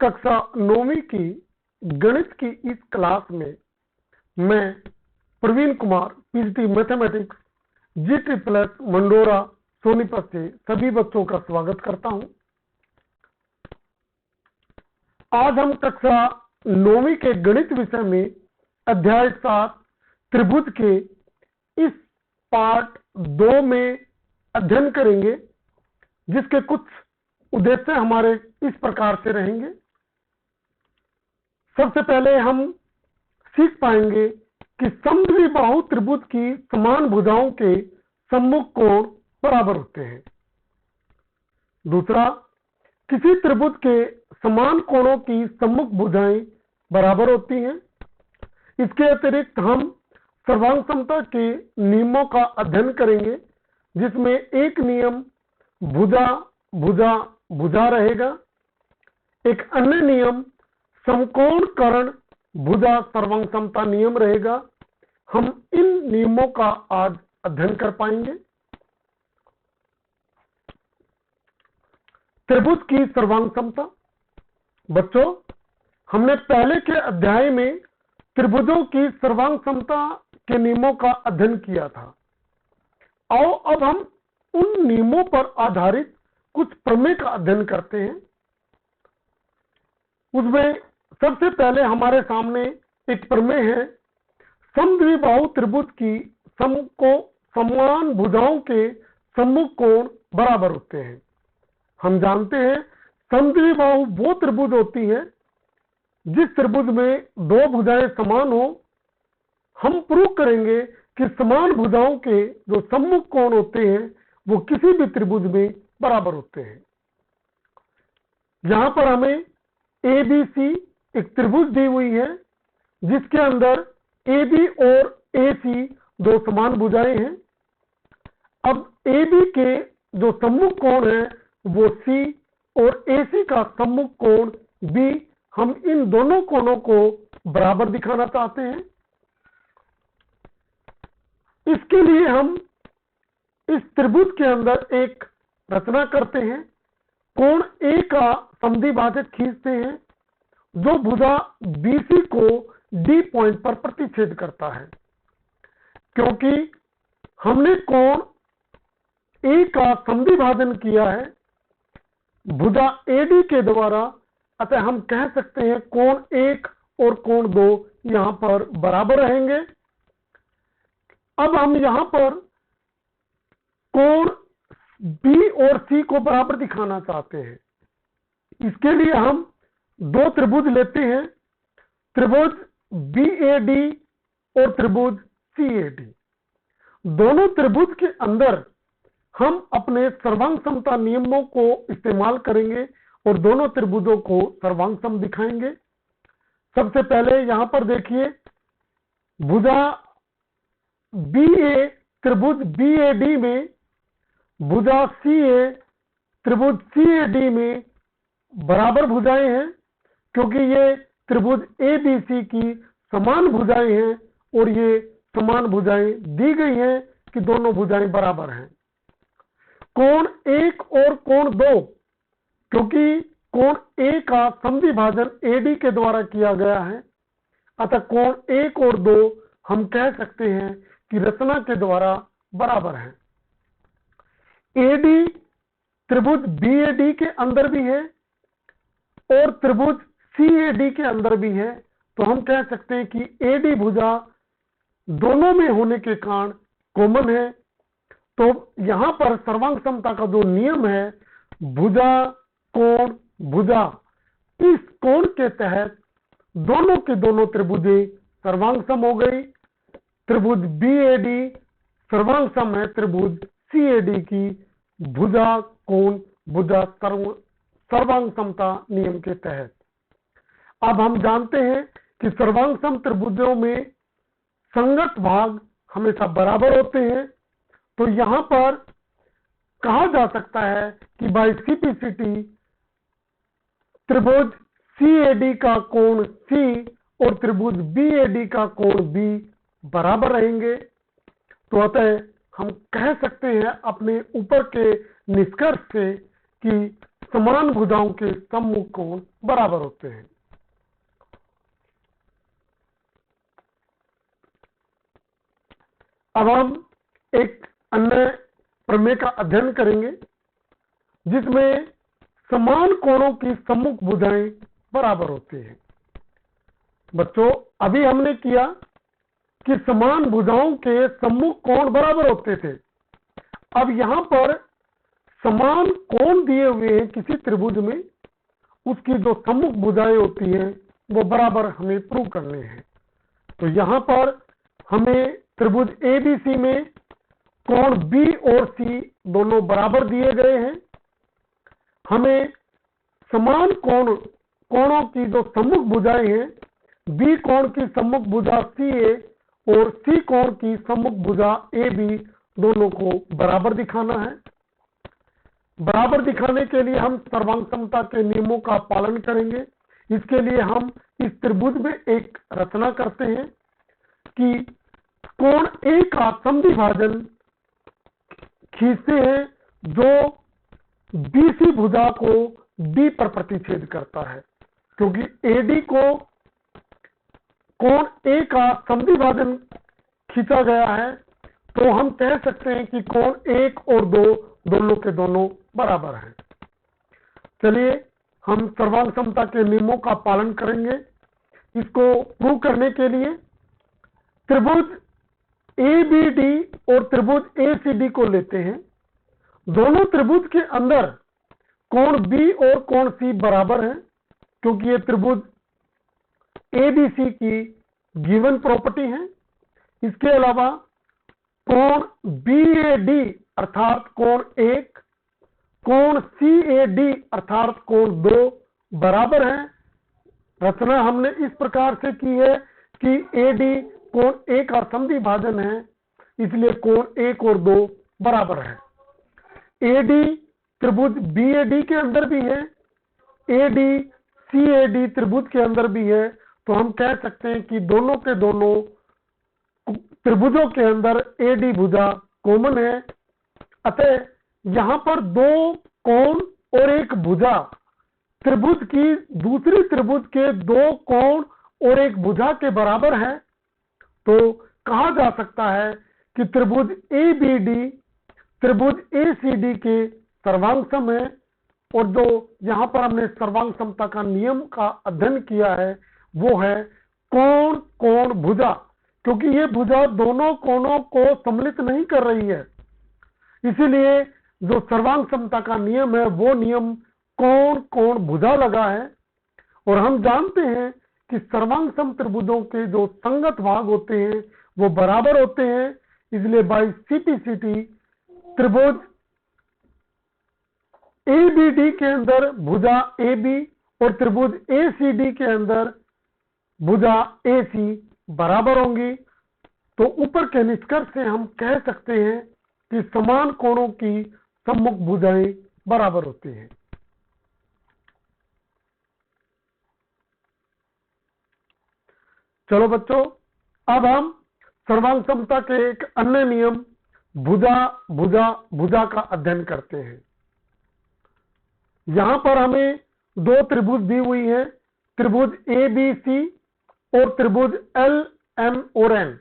कक्षा 9वीं की गणित की इस क्लास में मैं प्रवीण कुमार पीजीटी मैथमेटिक्स जी++ मंडोरा सोनीपत से सभी बच्चों का स्वागत करता हूं। आज हम कक्षा 9वीं के गणित विषय में अध्याय 7 त्रिभुज के इस पार्ट 2 में अध्ययन करेंगे, जिसके कुछ उद्देश्य हमारे इस प्रकार से रहेंगे। सबसे पहले हम सीख पाएंगे कि समद्विबाहु त्रिभुज की समान भुजाओं के सम्मुख कोण बराबर होते हैं। दूसरा, किसी त्रिभुज के समान कोणों की सम्मुख भुजाएं बराबर होती हैं। इसके अतिरिक्त हम सर्वांग समता के नियमों का अध्ययन करेंगे, जिसमें एक नियम भुजा भुजा भुजा रहेगा, एक अन्य नियम समकोण कर्ण भुजा सर्वांग समता नियम रहेगा। हम इन नियमों का आज अध्ययन कर पाएंगे। त्रिभुज की सर्वांग समता। बच्चों, हमने पहले के अध्याय में त्रिभुजों की सर्वांग समता के नियमों का अध्ययन किया था। आओ अब हम उन नियमों पर आधारित कुछ प्रमेय का अध्ययन करते हैं। उसमें सबसे पहले हमारे सामने एक प्रमेय है, समद्विबाहु त्रिभुज की समान भुजाओं के सम्मुख कोण बराबर होते हैं। हम जानते हैं समद्विबाहु वो त्रिभुज होती है जिस त्रिभुज में दो भुजाएं समान हो। हम प्रूव करेंगे कि समान भुजाओं के जो सम्मुख कोण होते हैं वो किसी भी त्रिभुज में बराबर होते हैं। यहां पर हमें ABC एक त्रिभुज दी हुई है, जिसके अंदर AB और AC दो समान भुजाएं हैं। अब AB के जो सम्मुख कोण है वो C और AC का सम्मुख कोण B, हम इन दोनों कोणों को बराबर दिखाना चाहते हैं। इसके लिए हम इस त्रिभुज के अंदर एक रचना करते हैं। कोण A का समद्विभाजक खींचते हैं, जो भुजा BC को D पॉइंट पर प्रतिच्छेद करता है। क्योंकि हमने कोण A का समद्विभाजन किया है भुजा AD के द्वारा, अतः हम कह सकते हैं कोण 1 और कोण 2 यहां पर बराबर रहेंगे। अब हम यहां पर कोण B और C को बराबर दिखाना चाहते हैं। इसके लिए हम दो त्रिभुज लेते हैं, त्रिभुज BAD और त्रिभुज CAD। दोनों त्रिभुज के अंदर हम अपने सर्वांग समता नियमों को इस्तेमाल करेंगे और दोनों त्रिभुजों को सर्वांग सम दिखाएंगे। सबसे पहले यहां पर देखिए, भुजा BA त्रिभुज BAD में, भुजा CA त्रिभुज CAD में बराबर भुजाएं हैं, क्योंकि ये त्रिभुज ABC की समान भुजाएं हैं और ये समान भुजाएं दी गई हैं कि दोनों भुजाएं बराबर हैं। कोण 1 और कोण 2, क्योंकि कोण A का समद्विभाजन AD के द्वारा किया गया है, अतः कोण 1 और 2 हम कह सकते हैं कि रचना के द्वारा बराबर हैं। AD त्रिभुज BAD के अंदर भी है और त्रिभुज CAD के अंदर भी है, तो हम कह सकते हैं कि AD भुजा दोनों में होने के कारण कॉमन है। तो यहां पर सर्वांग समता का जो नियम है, भुजा कोण भुजा, इस कोण के तहत दोनों के दोनों त्रिभुजें सर्वांग सम हो गई। त्रिभुज BAD सर्वांग सम है त्रिभुज CAD की भुजा कोण भुजा सर्वांग समता नियम के तहत। अब हम जानते हैं कि सर्वांग सम त्रिभुजों में संगत भाग हमेशा बराबर होते हैं, तो यहां पर कहा जा सकता है कि बाय CPCT त्रिभुज CAD का कोण C और त्रिभुज BAD का कोण B बराबर रहेंगे। तो अतः हम कह सकते हैं अपने ऊपर के निष्कर्ष से कि समान भुजाओं के सम्मुख कोण बराबर होते हैं। अब हम एक अन्य प्रमेय का अध्ययन करेंगे जिसमें समान कोणों की सम्मुख भुजाएं बराबर होती हैं। बच्चों, अभी हमने किया कि समान भुजाओं के सम्मुख कोण बराबर होते थे। अब यहां पर समान कोण दिए हुए हैं किसी त्रिभुज में, उसकी जो सम्मुख भुजाएं होती हैं वो बराबर हमें प्रूव करने हैं। तो यहां पर हमें त्रिभुज ABC में कोण B और C दोनों बराबर दिए गए हैं। हमें समान कोणों की जो सम्मुख भुजाएं हैं, B कोण की सम्मुख भुजा CA और C कोण की सम्मुख भुजा AB दोनों को बराबर दिखाना है। बराबर दिखाने के लिए हम सर्वांग समता के नियमों का पालन करेंगे। इसके लिए हम इस त्रिभुज में एक रचना करते हैं कि कोण A का समद्विभाजन खींचते हैं जो BC भुजा को B पर प्रतिच्छेद करता है। क्योंकि AD को कोण A का समद्विभाजन खींचा गया है, तो हम कह सकते हैं कि कोण 1 और 2 दोनों के दोनों बराबर हैं। चलिए हम सर्वांग समता के नियमों का पालन करेंगे। इसको प्रूव करने के लिए त्रिभुज ABD और त्रिभुज ACD को लेते हैं। दोनों त्रिभुज के अंदर कोण B और कोण C बराबर हैं, क्योंकि ये त्रिभुज ABC की गिवन प्रॉपर्टी है। इसके अलावा कोण BAD अर्थात कोण 1, कोण CAD अर्थात कोण 2 बराबर है। रचना हमने इस प्रकार से की है कि AD कोण A का समद्विभाजन है, इसलिए कोण 1 और 2 बराबर है। AD त्रिभुज BAD के अंदर भी है, AD CAD त्रिभुज के अंदर भी है, तो हम कह सकते हैं कि दोनों के दोनों त्रिभुजों के अंदर AD भुजा कॉमन है। अतः यहां पर दो कोण और एक भुजा त्रिभुज की दूसरी त्रिभुज के दो कोण और एक भुजा के बराबर है। तो कहा जा सकता है कि त्रिभुज ABD त्रिभुज ACD के सर्वांग सम है। और जो यहां पर हमने सर्वांग समता का नियम का अध्ययन किया है वो है कोण कोण भुजा, क्योंकि ये भुजा दोनों कोणों को सम्मिलित नहीं कर रही है। इसीलिए जो सर्वांग समता का नियम है वो नियम कोण कोण भुजा लगा है। और हम जानते हैं कि सर्वांग सम त्रिभुजों के जो संगत भाग होते हैं वो बराबर होते हैं। इसलिए बाई CPCT त्रिभुज ABD के अंदर भुजा AB और त्रिभुज ACD के अंदर भुजा AC बराबर होंगी। तो ऊपर के निष्कर्ष से हम कह सकते हैं कि समान कोणों की सम्मुख भुजाएं बराबर होती हैं। चलो बच्चों, अब हम सर्वांग समता के एक अन्य नियम भुजा भुजा भुजा का अध्ययन करते हैं। यहां पर हमें दो त्रिभुज दी हुई है, त्रिभुज ABC और त्रिभुज LM और N।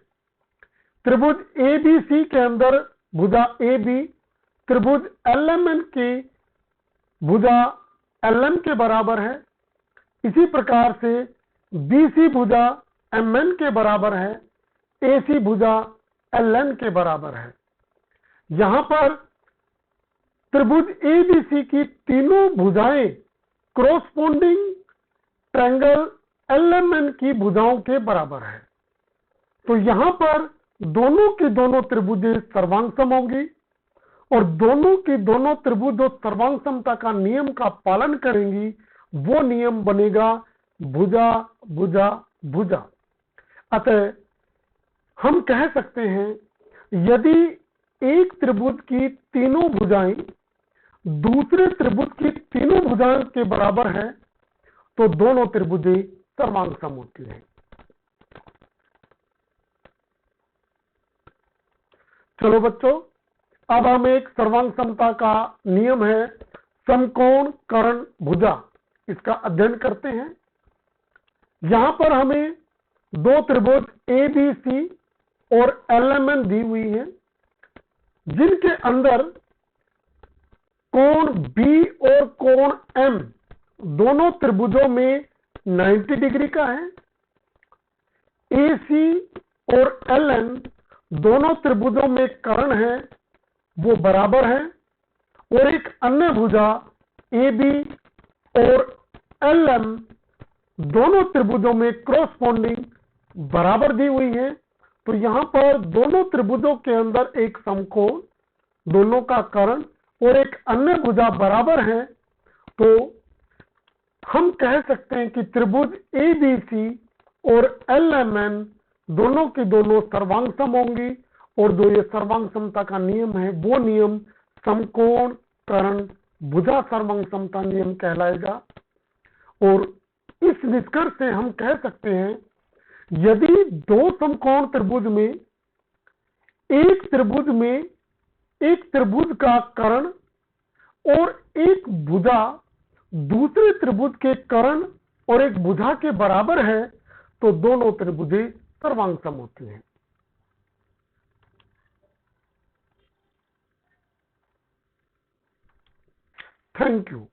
त्रिभुज ABC के अंदर भुजा AB त्रिभुज LMN की भुजा LN के बराबर है। इसी प्रकार से BC भुजा MN के बराबर है, AC भुजा LN के बराबर है। यहां पर त्रिभुज ABC की तीनों भुजाएं क्रॉसपोंडिंग ट्रायंगल LMN की भुजाओं के बराबर है। तो यहां पर दोनों की दोनों त्रिभुजें सर्वांग सम होंगी और दोनों की दोनों त्रिभुज जो सर्वांग समता का नियम का पालन करेंगी वो नियम बनेगा भुजा भुजा भुजा। अतः हम कह सकते हैं यदि एक त्रिभुज की तीनों भुजाएं दूसरे त्रिभुज की तीनों भुजाओं के बराबर है तो दोनों त्रिभुजें सर्वांग सम होती हैं। चलो बच्चों, अब हम एक सर्वांग समता का नियम है समकोण कर्ण भुजा, इसका अध्ययन करते हैं। यहां पर हमें दो त्रिभुज ABC और LMN दी हुई है, जिनके अंदर कोण B और कोण M दोनों त्रिभुजों में 90 डिग्री का है। AC और LN दोनों त्रिभुजों में कर्ण है, वो बराबर है। और एक अन्य भुजा AB और LM दोनों त्रिभुजों में क्रॉसपोंडिंग बराबर दी हुई है। तो यहां पर दोनों त्रिभुजों के अंदर एक समकोण, दोनों का कर्ण और एक अन्य भुजा बराबर है। तो हम कह सकते हैं कि त्रिभुज ABC और LMN दोनों की दोनों सर्वांग सम होंगी, और जो ये सर्वांग समता का नियम है वो नियम समकोण कर्ण भुजा सर्वांग समता नियम कहलाएगा। और इस निष्कर्ष से हम कह सकते हैं, यदि दो समकोण त्रिभुज में एक त्रिभुज का कर्ण और एक भुजा दूसरे त्रिभुज के कर्ण और एक भुजा के बराबर है, तो दोनों त्रिभुजें सर्वांग सम होती हैं। Thank you.